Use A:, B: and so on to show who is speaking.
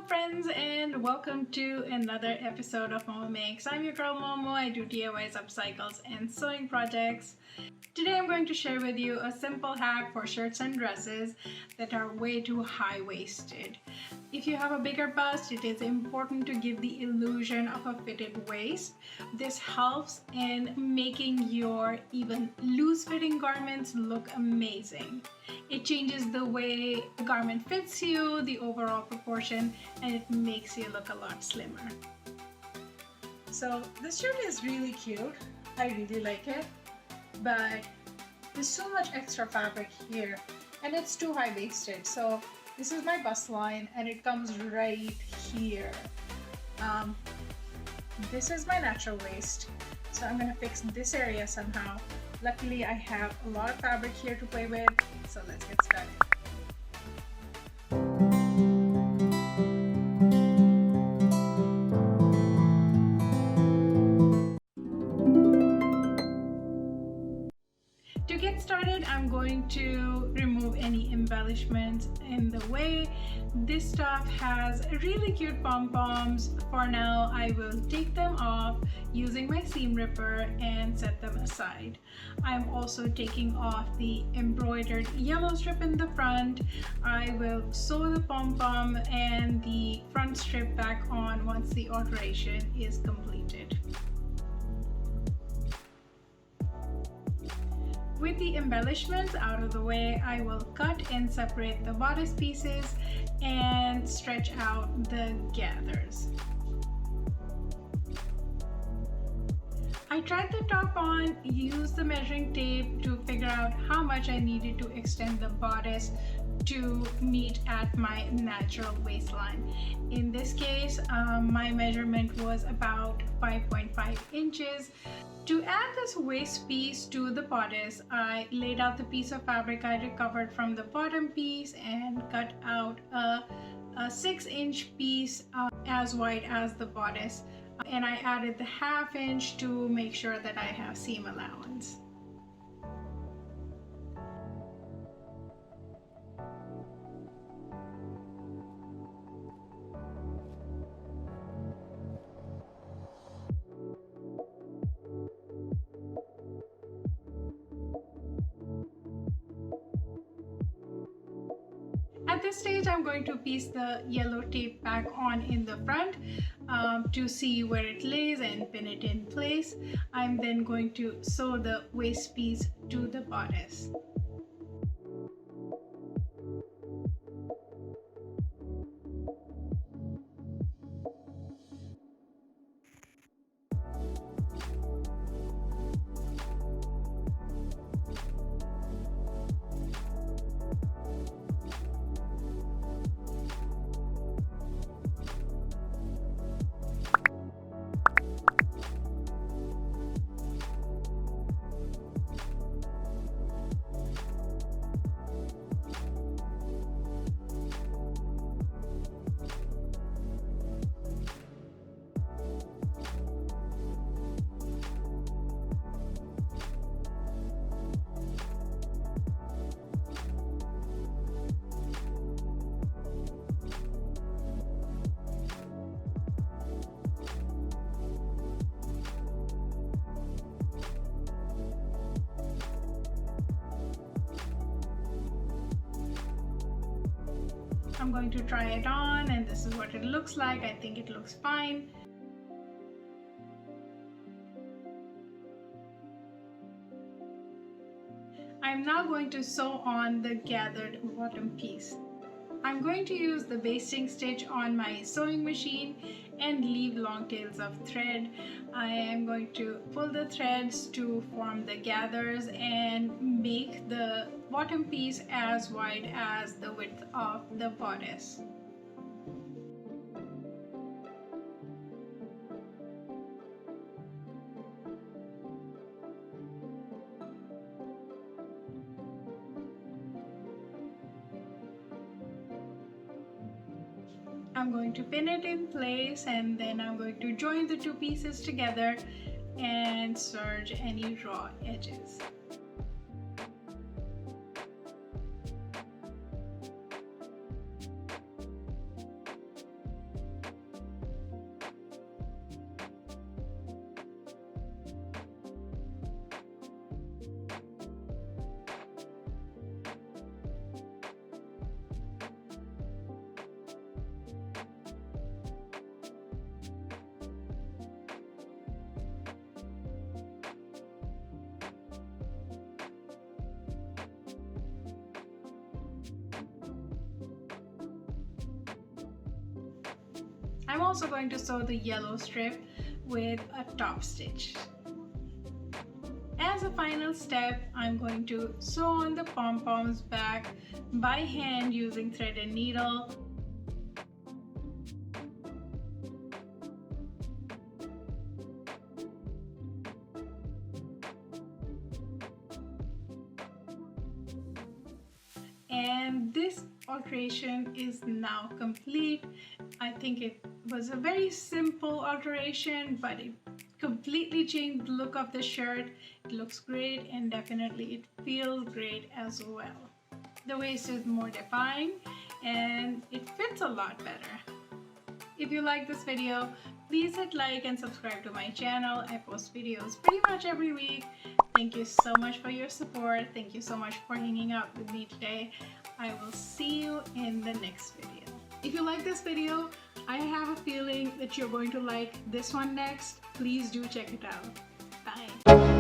A: friends, and welcome to another episode of Momo Makes. I'm your girl Momo. I do DIYs, upcycles, and sewing projects. Today I'm going to share with you a simple hack for shirts and dresses that are way too high-waisted. If you have a bigger bust, it is important to give the illusion of a fitted waist. This helps in making your even loose-fitting garments look amazing. It changes the way the garment fits you, the overall proportion, and it makes you look a lot slimmer. So this shirt is really cute. I really like it, but there's so much extra fabric here and it's too high-waisted. So this is my bust line and it comes right here. This is my natural waist, so I'm gonna fix this area somehow. Luckily I have a lot of fabric here to play with, so let's get started. To get started, I'm going to remove any embellishments in the way. This stuff has really cute pom-poms. For now, I will take them off using my seam ripper and set them aside. I'm also taking off the embroidered yellow strip in the front. I will sew the pom-pom and the front strip back on once the alteration is completed. With the embellishments out of the way, I will cut and separate the bodice pieces and stretch out the gathers. I tried the top on, used the measuring tape to figure out how much I needed to extend the bodice to meet at my natural waistline. In this case, my measurement was about 5.5 inches. To add this waist piece to the bodice, I laid out the piece of fabric I recovered from the bottom piece and cut out a 6-inch piece as wide as the bodice. And I added the 1/2 inch to make sure that I have seam allowance. At this stage, I'm going to piece the yellow tape back on in the front to see where it lays and pin it in place. I'm then going to sew the waist piece to the bodice. I'm going to try it on, and this is what it looks like. I think it looks fine. I'm now going to sew on the gathered bottom piece. I'm going to use the basting stitch on my sewing machine and leave long tails of thread. I am going to pull the threads to form the gathers and make the bottom piece as wide as the width of the bodice. I'm going to pin it in place, and then I'm going to join the two pieces together and serge any raw edges. I'm also going to sew the yellow strip with a top stitch. As a final step, I'm going to sew on the pom-poms back by hand using thread and needle. And this alteration is now complete. I think it was a very simple alteration, but it completely changed the look of the shirt. It looks great and definitely it feels great as well. The waist is more defined and it fits a lot better. If you like this video, please hit like and subscribe to my channel. I post videos pretty much every week. Thank you so much for your support. Thank you so much for hanging out with me today. I will see you in the next video. If you like this video, I have a feeling that you're going to like this one next. Please do check it out. Bye.